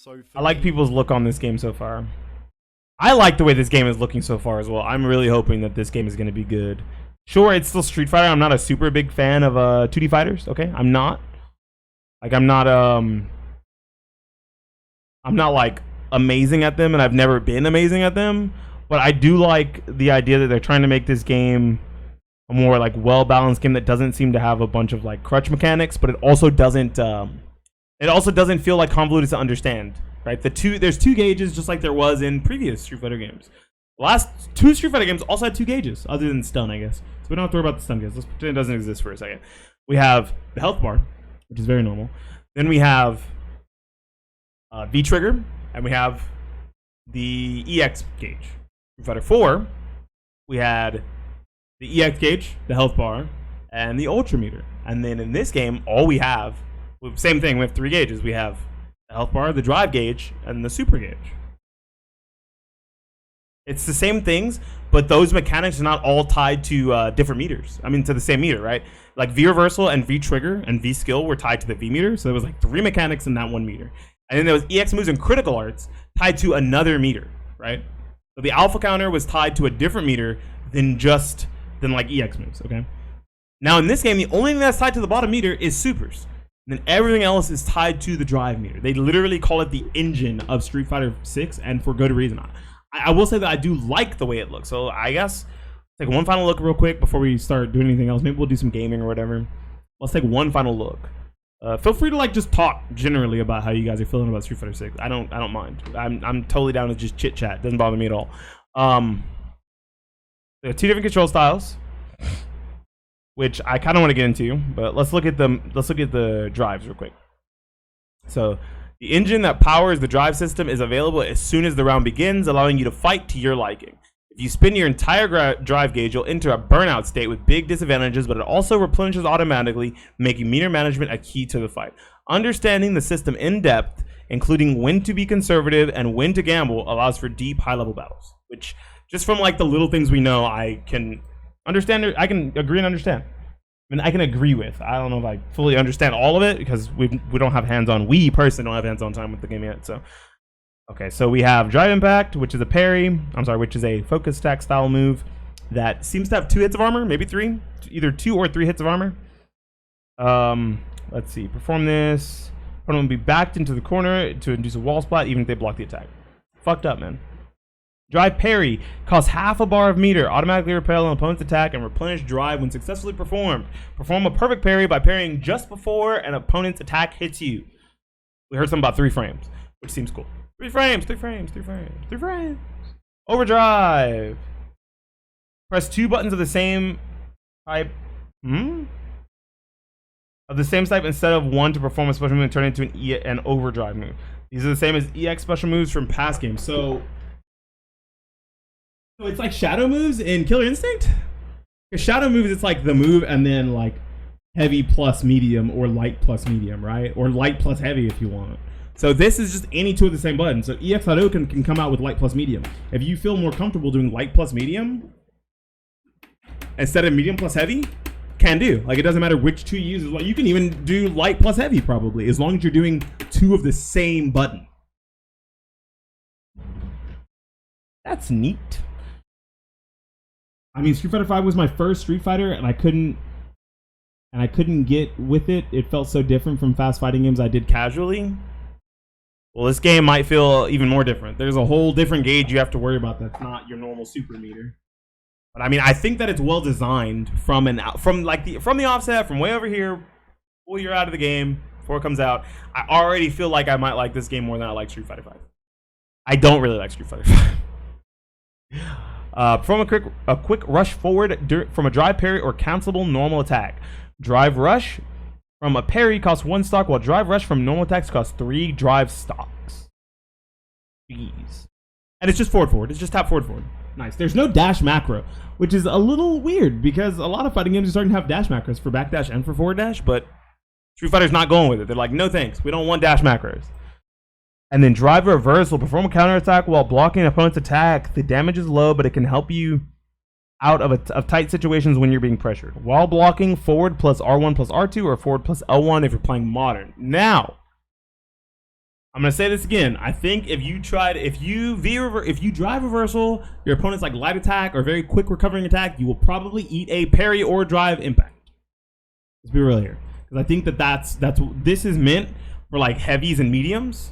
So I like people's look on this game so far. I like the way this game is looking so far as well. I'm really hoping that this game is going to be good. Sure, it's still Street Fighter. I'm not a super big fan of 2D fighters. Okay, I'm not. Like, I'm not like amazing at them, and I've never been amazing at them. But I do like the idea that they're trying to make this game a more like well-balanced game that doesn't seem to have a bunch of like crutch mechanics, but it also doesn't feel like convoluted to understand. Right? There's two gauges just like there was in previous Street Fighter games. The last two Street Fighter games also had two gauges, other than stun, I guess. So we don't have to worry about the stun gauge. Let's pretend it doesn't exist for a second. We have the health bar, which is very normal. Then we have V trigger, and we have the EX gauge. Street Fighter 4, we had the EX gauge, the health bar, and the ultra meter. And then in this game, all we have, same thing, we have three gauges. We have the health bar, the drive gauge, and the super gauge. It's the same things, but those mechanics are not all tied to different meters. I mean, to the same meter, right? Like V reversal and V trigger and V skill were tied to the V meter, so there was like three mechanics in that one meter. And then there was EX moves and critical arts tied to another meter, right? So the alpha counter was tied to a different meter than like EX moves, okay? Now in this game, the only thing that's tied to the bottom meter is supers. And then everything else is tied to the drive meter. They literally call it the engine of Street Fighter 6, and for good reason. I will say that I do like the way it looks. So I guess take one final look real quick before we start doing anything else. Maybe we'll do some gaming or whatever. Let's take one final look. Feel free to like just talk generally about how you guys are feeling about Street Fighter 6. I don't mind. I'm totally down to just chit chat. Doesn't bother me at all. There are two different control styles, which I kind of want to get into, but let's look at the drives real quick. So the engine that powers the drive system is available as soon as the round begins, allowing you to fight to your liking. If you spin your entire drive gauge, you'll enter a burnout state with big disadvantages, but it also replenishes automatically, making meter management a key to the fight. Understanding the system in depth, including when to be conservative and when to gamble, allows for deep, high-level battles. Which, just from like the little things we know, I can understand. I can agree and understand. I mean, I can agree with. I don't know if I fully understand all of it because we don't have hands-on. We personally don't have hands-on time with the game yet. So, okay, so we have Drive Impact, which is a parry. Which is a focus stack style move that seems to have 2 hits of armor, maybe 3, either 2 or 3 hits of armor. Let's see. Perform this. Opponent will be backed into the corner to induce a wall splat, even if they block the attack. Fucked up, man. Drive parry costs half a bar of meter, automatically repel an opponent's attack, and replenish drive when successfully performed. Perform a perfect parry by parrying just before an opponent's attack hits you. We heard something about 3 frames, which seems cool. 3 frames, 3 frames, 3 frames, 3 frames. Overdrive. Press 2 buttons of the same type. Of the same type instead of 1 to perform a special move and turn it into an overdrive move. These are the same as EX special moves from past games. So it's like shadow moves in Killer Instinct? Because shadow moves, it's like the move and then like heavy plus medium or light plus medium, right? Or light plus heavy if you want. So this is just any 2 of the same buttons. So EX Hadouken can come out with light plus medium. If you feel more comfortable doing light plus medium instead of medium plus heavy, can do. Like, it doesn't matter which 2 you use. Like, you can even do light plus heavy probably, as long as you're doing 2 of the same button. That's neat. I mean, Street Fighter V was my first Street Fighter, and I couldn't get with it. It felt so different from fast fighting games I did casually. Well, this game might feel even more different. There's a whole different gauge you have to worry about that's not your normal super meter. But I mean, I think that it's well designed from the offset, from way over here, before you're out of the game, before it comes out. I already feel like I might like this game more than I like Street Fighter V. I don't really like Street Fighter V. From a quick rush forward from a drive parry or cancelable normal attack. Drive rush from a parry costs 1 stock, while drive rush from normal attacks costs 3 drive stocks. Jeez. And it's just forward. It's just tap forward. Nice. There's no dash macro, which is a little weird because a lot of fighting games are starting to have dash macros for backdash and for forward dash, but Street Fighter's not going with it. They're like, no thanks. We don't want dash macros. And then drive reverse will perform a counterattack while blocking an opponent's attack. The damage is low, but it can help you out of tight situations when you're being pressured. While blocking, forward plus R1 plus R2 or forward plus L1 if you're playing modern. Now, I'm gonna say this again. I think if you drive reversal, your opponent's like light attack or very quick recovering attack, you will probably eat a parry or drive impact. Let's be real here, because I think that's this is meant for like heavies and mediums,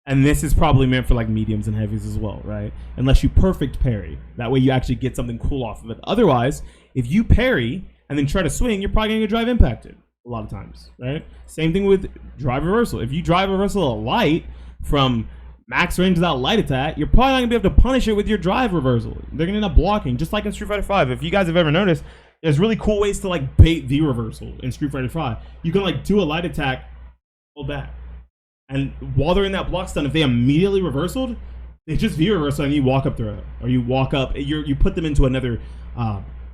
and this is probably meant for like mediums and heavies as well, right? Unless you perfect parry, that way you actually get something cool off of it. Otherwise, if you parry and then try to swing, you're probably gonna get drive impacted a lot of times, right? Same thing with drive reversal. If you drive reversal a light from max range without light attack, you're probably not gonna be able to punish it with your drive reversal. They're gonna end up blocking, just like in Street Fighter V. If you guys have ever noticed, there's really cool ways to like bait V reversal in Street Fighter V. You can like do a light attack, hold back, and while they're in that block stun, if they immediately reversaled, they just V reversal and you walk up throw, or you walk up, you put them into another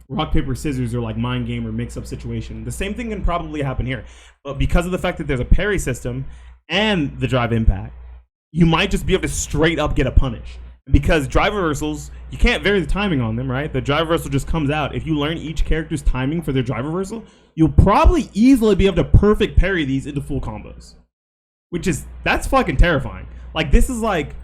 rock, paper, scissors, or like mind game or mix-up situation. The same thing can probably happen here. But because of the fact that there's a parry system and the drive impact, you might just be able to straight up get a punish. And because drive reversals, you can't vary the timing on them, right? The drive reversal just comes out. If you learn each character's timing for their drive reversal, you'll probably easily be able to perfect parry these into full combos. That's fucking terrifying. Like, this is like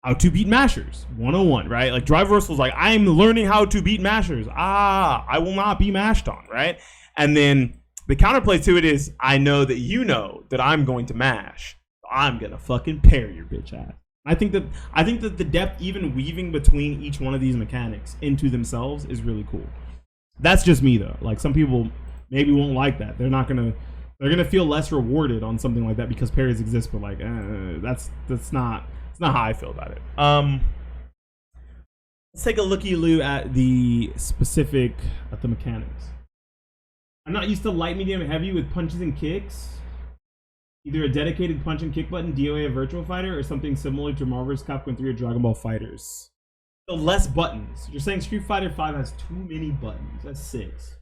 how to beat mashers 101, right? Like drive reversals, like I'm learning how to beat mashers. I will not be mashed on, right? And then the counterplay to it is, I know that you know that I'm going to mash. So I'm gonna fucking parry your bitch ass. I think that the depth, even weaving between each one of these mechanics into themselves, is really cool. That's just me though. Like some people maybe won't like that. They're gonna feel less rewarded on something like that because parries exist, but like that's not. It's not how I feel about it. Let's take a looky-loo at the mechanics. I'm not used to light, medium, and heavy with punches and kicks. Either a dedicated punch and kick button, DOA, a virtual fighter, or something similar to Marvel vs. Capcom 3 or Dragon Ball FighterZ. So less buttons. You're saying Street Fighter V has too many buttons. That's 6.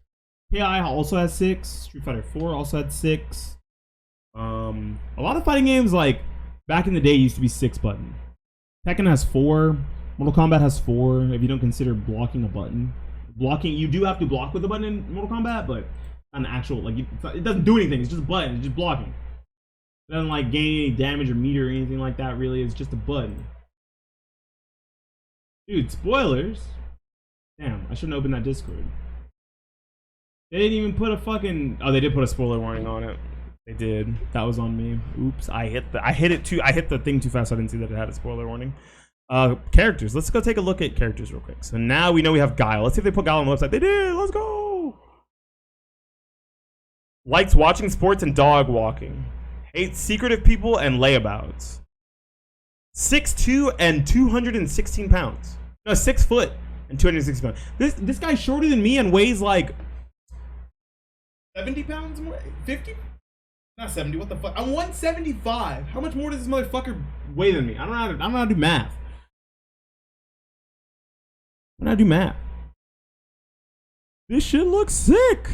KI also has 6. Street Fighter 4 also had 6. A lot of fighting games, like back in the day, used to be 6 button. Tekken has 4. Mortal Kombat has 4. If you don't consider blocking a button, you do have to block with a button in Mortal Kombat, but an actual like it doesn't do anything. It's just a button. It's just blocking. It doesn't like gain any damage or meter or anything like that. Really, it's just a button. Dude, spoilers. Damn, I shouldn't open that Discord. They didn't even put a fucking. Oh, they did put a spoiler warning on it. They did. That was on me. Oops. I hit the thing too fast. So I didn't see that it had a spoiler warning. Characters. Let's go take a look at characters real quick. So now we know we have Guile. Let's see if they put Guile on the website. They did. Let's go. Likes watching sports and dog walking. Hates secretive people and layabouts. 6'2" and 216 pounds. No, 6 foot and 216 pounds. This guy's shorter than me and weighs like 70 pounds more. 50. Not 70, what the fuck? I'm 175. How much more does this motherfucker weigh than me? I don't know how to do math. I don't know how to do math. This shit looks sick.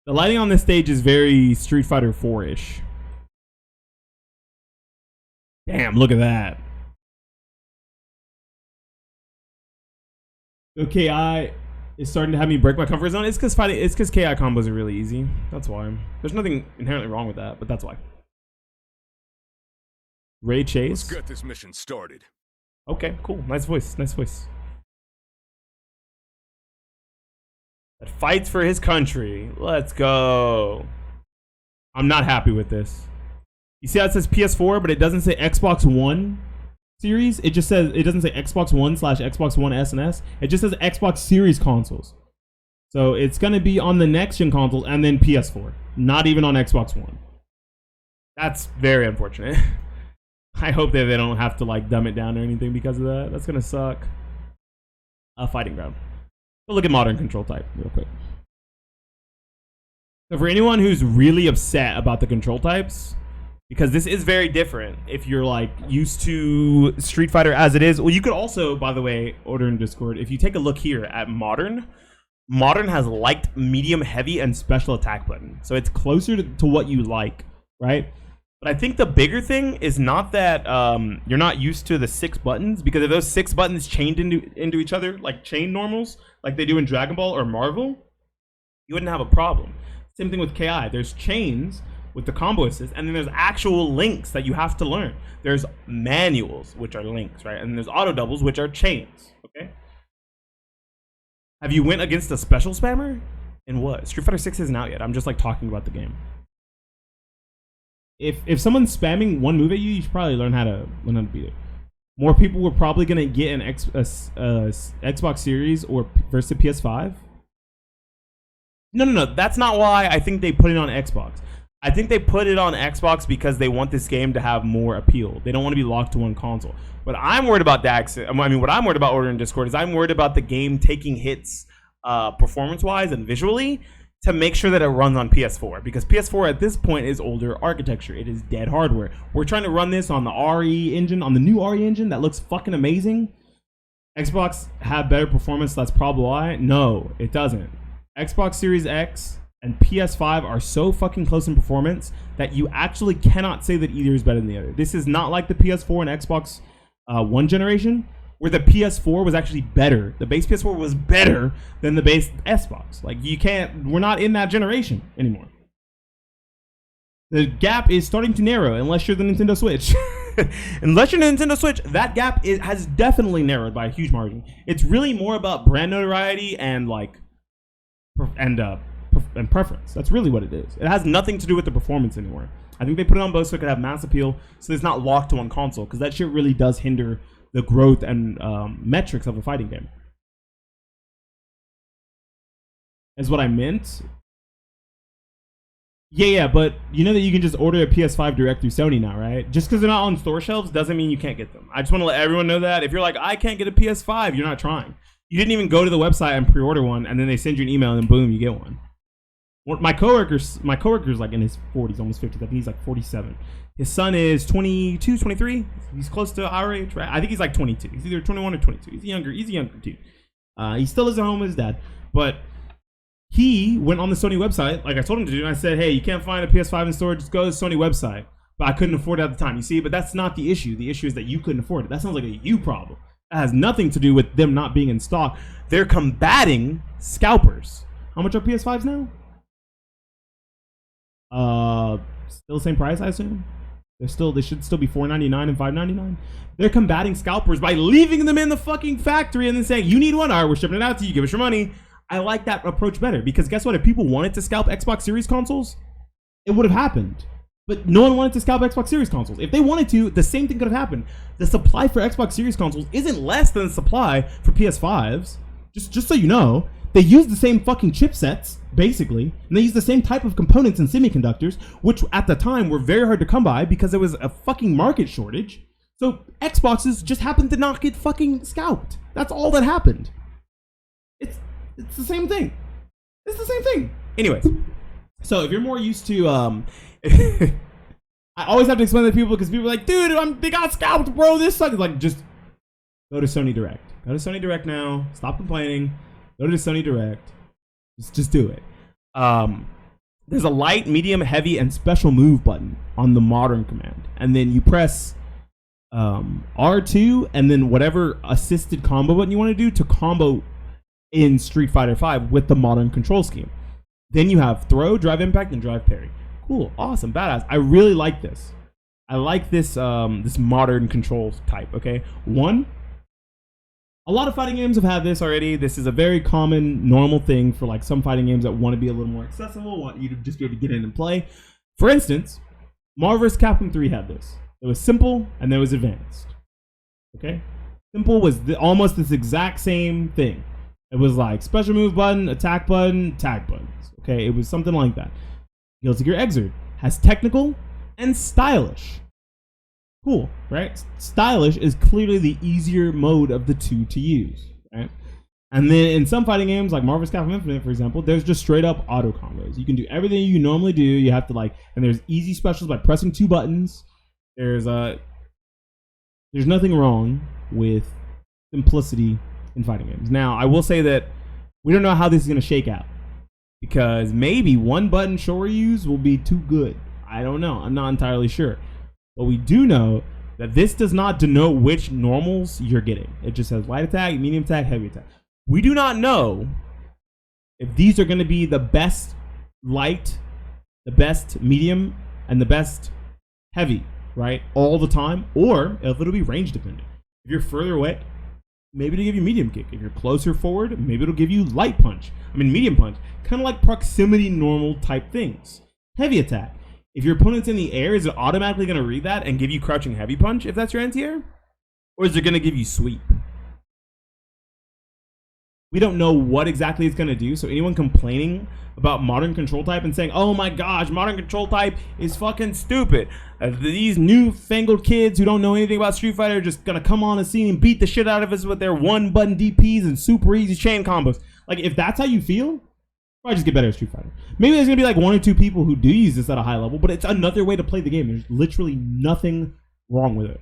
The lighting on this stage is very Street Fighter 4-ish. Damn, look at that. Okay, is starting to have me break my comfort zone. It's because KI combos are really easy. That's why. There's nothing inherently wrong with that, but that's why. Ray Chase. Let's get this mission started. Okay, cool. Nice voice. Nice voice. That fights for his country. Let's go. I'm not happy with this. You see how it says PS4, but it doesn't say Xbox One series? It doesn't say Xbox One / Xbox One S and S. It just says Xbox Series consoles. So it's going to be on the next gen console and then PS4. Not even on Xbox One. That's very unfortunate. I hope that they don't have to like dumb it down or anything because of that. That's going to suck. Fighting ground. Go look at modern control type real quick. So for anyone who's really upset about the control types, because this is very different if you're like used to Street Fighter as it is. Well, you could also, by the way, order in Discord. If you take a look here at Modern has light, medium, heavy, and special attack button. So it's closer to what you like, right? But I think the bigger thing is not that you're not used to the 6 buttons, because if those 6 buttons chained into each other, like chain normals, like they do in Dragon Ball or Marvel, you wouldn't have a problem. Same thing with KI. There's chains, with the combo assist, and then there's actual links that you have to learn. There's manuals, which are links, right? And there's auto doubles, which are chains. Okay. Have you went against a special spammer? In what? Street Fighter 6 isn't out yet. I'm just like talking about the game. If someone's spamming one move at you, you should probably learn how to beat it. More people were probably gonna get an Xbox Series or versus the PS5. No. That's not why I think they put it on Xbox. I think they put it on Xbox because they want this game to have more appeal. They don't want to be locked to one console. But I'm worried about what I'm worried about ordering Discord is I'm worried about the game taking hits performance-wise and visually to make sure that it runs on PS4, because PS4 at this point is older architecture. It is dead hardware. We're trying to run this on the RE engine, on the new RE engine that looks fucking amazing. Xbox have better performance, that's probably why. No, it doesn't. Xbox Series X and PS5 are so fucking close in performance that you actually cannot say that either is better than the other. This is not like the PS4 and Xbox One generation, where the PS4 was actually better. The base PS4 was better than the base Xbox. Like, we're not in that generation anymore. The gap is starting to narrow unless you're the Nintendo Switch. Unless you're the Nintendo Switch, that gap has definitely narrowed by a huge margin. It's really more about brand notoriety and and preference. That's really what it is. It has nothing to do with the performance anymore. I think they put it on both so it could have mass appeal, so it's not locked to one console, because that shit really does hinder the growth and metrics of a fighting game. Is what I meant. Yeah, but you know that you can just order a PS5 direct through Sony now, right? Just because they're not on store shelves doesn't mean you can't get them. I just want to let everyone know that. If you're like, I can't get a PS5, you're not trying. You didn't even go to the website and pre-order one, and then they send you an email, and then boom, you get one. My coworker's like in his 40s, almost 50s. I think he's like 47. His son is 22, 23. He's close to our age, right? I think he's like 22. He's either 21 or 22. He's a younger dude. He still lives at home with his dad. But he went on the Sony website, like I told him to do, and I said, hey, you can't find a PS5 in store, just go to the Sony website. But I couldn't afford it at the time. You see, but that's not the issue. The issue is that you couldn't afford it. That sounds like a you problem. That has nothing to do with them not being in stock. They're combating scalpers. How much are PS5s now? Still the same price, I assume. They should still be $499 and $599. They're combating scalpers by leaving them in the fucking factory and then saying, you need one, all right, we're shipping it out to you, give us your money. I like that approach better, because guess what? If people wanted to scalp Xbox Series consoles, it would have happened. But no one wanted to scalp Xbox Series consoles. If they wanted to, the same thing could have happened. The supply for Xbox Series consoles isn't less than the supply for PS5s. Just so you know, they use the same fucking chipsets, basically, and they use the same type of components and semiconductors, which at the time were very hard to come by because there was a fucking market shortage. So Xboxes just happened to not get fucking scalped. That's all that happened. It's the same thing. It's the same thing. Anyways, so if you're more used to, I always have to explain that to people because people are like, dude, they got scalped, bro. This sucks. Like, just go to Sony Direct. Go to Sony Direct now. Stop complaining. Go to Sony Direct. Just do it. There's a light, medium, heavy, and special move button on the modern command. And then you press R2 and then whatever assisted combo button you want to do to combo in Street Fighter V with the modern control scheme. Then you have throw, drive impact, and drive parry. Cool, awesome, badass. I really like this. I like this this modern control type, okay? A lot of fighting games have had this already. This is a very common, normal thing for like some fighting games that want to be a little more accessible, want you to just be able to get in and play. For instance, Marvel vs. Capcom 3 had this. It was simple and there was advanced. Okay? Simple was almost this exact same thing. It was like special move button, attack button, tag buttons. Okay? It was something like that. Guilty Gear Xrd has technical and stylish. Cool, right? Stylish is clearly the easier mode of the two to use, right? And then in some fighting games, like Marvel vs. Capcom Infinite, for example, there's just straight up auto combos. You can do everything you normally do. You have to and there's easy specials by pressing 2 buttons. There's nothing wrong with simplicity in fighting games. Now, I will say that we don't know how this is going to shake out, because maybe one button Shoryus will be too good. I don't know. I'm not entirely sure. But we do know that this does not denote which normals you're getting. It just says light attack, medium attack, heavy attack. We do not know if these are going to be the best light, the best medium, and the best heavy, right, all the time, or if it'll be range dependent. If you're further away, maybe it'll give you medium kick. If you're closer forward, maybe it'll give you medium punch. Kind of like proximity normal type things. Heavy attack. If your opponent's in the air, is it automatically going to read that and give you crouching heavy punch if that's your anti-air? Or is it going to give you sweep? We don't know what exactly it's going to do, so anyone complaining about modern control type and saying, oh my gosh, modern control type is fucking stupid. These newfangled kids who don't know anything about Street Fighter are just going to come on the scene and beat the shit out of us with their one-button DPs and super easy chain combos. Like, if that's how you feel, probably just get better at Street Fighter. Maybe there's going to be like 1 or 2 people who do use this at a high level, but it's another way to play the game. There's literally nothing wrong with it.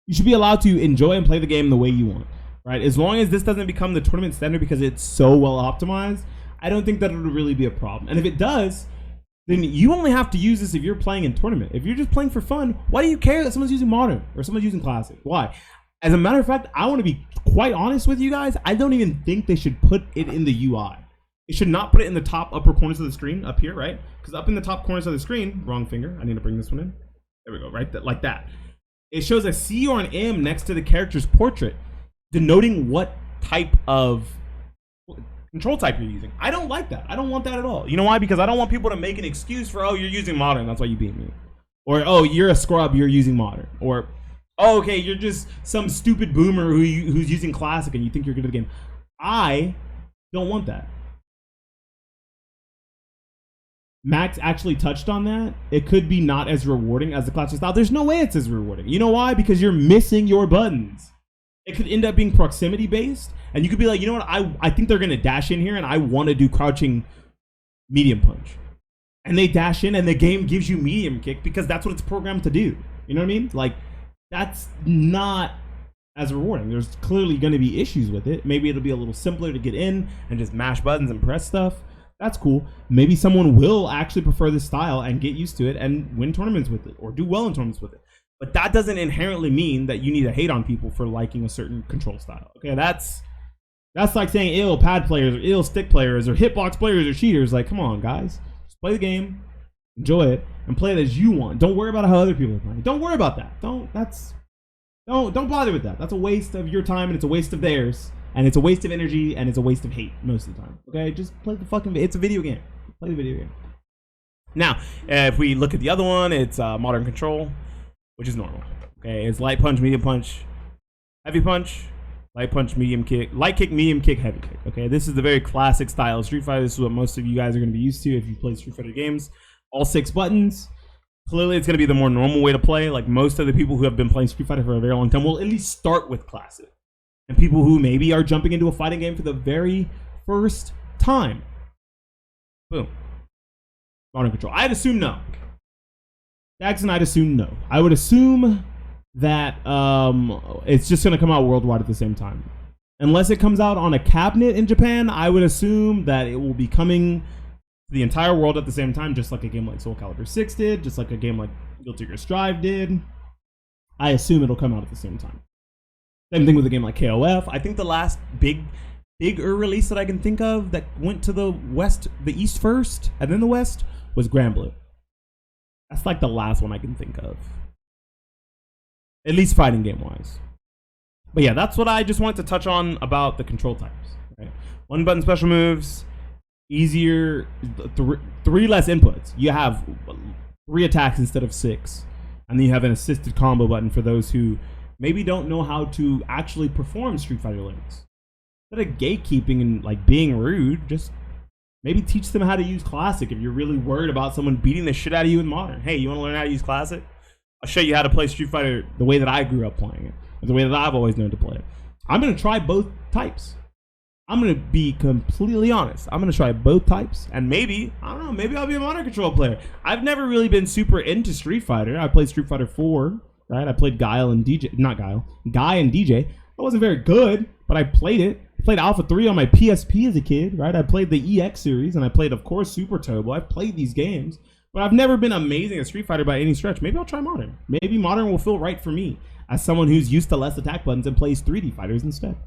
You should be allowed to enjoy and play the game the way you want. Right, as long as this doesn't become the tournament standard because it's so well optimized, I don't think that it'll really be a problem. And if it does, then you only have to use this if you're playing in tournament. If you're just playing for fun, why do you care that someone's using modern or someone's using classic? Why? As a matter of fact, I want to be quite honest with you guys. I don't even think they should put it in the UI. It should not put it in the top upper corners of the screen up here, right? Because up in the top corners of the screen, wrong finger. I need to bring this one in. There we go, right? Like that. It shows a C or an M next to the character's portrait, denoting what type of control type you're using. I don't like that. I don't want that at all. You know why? Because I don't want people to make an excuse for, oh, you're using modern, that's why you beat me. Or, oh, you're a scrub, you're using modern. Or, oh, okay, you're just some stupid boomer who's using classic and you think you're good at the game. I don't want that. Max actually touched on that. It could be not as rewarding as the classic style. There's no way it's as rewarding. You know why? Because you're missing your buttons. It could end up being proximity based, and you could be like, you know what, I think they're gonna dash in here and I want to do crouching medium punch, and they dash in and the game gives you medium kick because that's what it's programmed to do. You know what I mean? Like, that's not as rewarding. There's clearly going to be issues with it. Maybe it'll be a little simpler to get in and just mash buttons and press stuff. That's cool. Maybe someone will actually prefer this style and get used to it and win tournaments with it or do well in tournaments with it. But that doesn't inherently mean that you need to hate on people for liking a certain control style. Okay, that's like saying ill pad players or ill stick players or hitbox players or cheaters. Like, come on, guys. Just play the game, enjoy it, and play it as you want. Don't worry about how other people are playing. Don't worry about that. Don't bother with that. That's a waste of your time and it's a waste of theirs. And it's a waste of energy and it's a waste of hate most of the time. Okay, just play the fucking. It's a video game. Play the video game. Now, if we look at the other one, it's modern control, which is normal. Okay, it's light punch, medium punch, heavy punch, light punch, medium kick, light kick, medium kick, heavy kick. Okay, this is the very classic style of Street Fighter. This is what most of you guys are going to be used to if you play Street Fighter games. All 6 buttons. Clearly, it's going to be the more normal way to play. Like most of the people who have been playing Street Fighter for a very long time will at least start with classic. And people who maybe are jumping into a fighting game for the very first time. Boom. Modern control. I'd assume no. Jackson, I'd assume no. I would assume that it's just going to come out worldwide at the same time. Unless it comes out on a cabinet in Japan, I would assume that it will be coming to the entire world at the same time, just like a game like Soul Calibur 6 did, just like a game like Guilty Gear Strive did. I assume it'll come out at the same time. Same thing with a game like KOF. I think the last bigger release that I can think of that went to the east first, and then the west, was Granblue. That's like the last one I can think of. At least fighting game wise. But yeah, that's what I just wanted to touch on about the control types. Right? 1 button special moves, easier, 3 less inputs. You have 3 attacks instead of 6. And then you have an assisted combo button for those who maybe don't know how to actually perform Street Fighter links. Instead of gatekeeping and like being rude, just maybe teach them how to use classic if you're really worried about someone beating the shit out of you in modern. Hey, you want to learn how to use classic? I'll show you how to play Street Fighter the way that I grew up playing it, or the way that I've always known to play it. I'm going to try both types. I'm going to be completely honest. I'm going to try both types, and maybe, I don't know, maybe I'll be a modern control player. I've never really been super into Street Fighter. I played Street Fighter 4. Right, I played Guy and DJ. I wasn't very good, but I played it. I played Alpha 3 on my PSP as a kid, right? I played the EX series, and I played, of course, Super Turbo. I've played these games, but I've never been amazing at Street Fighter by any stretch. Maybe I'll try Modern. Maybe Modern will feel right for me as someone who's used to less attack buttons and plays 3D fighters instead.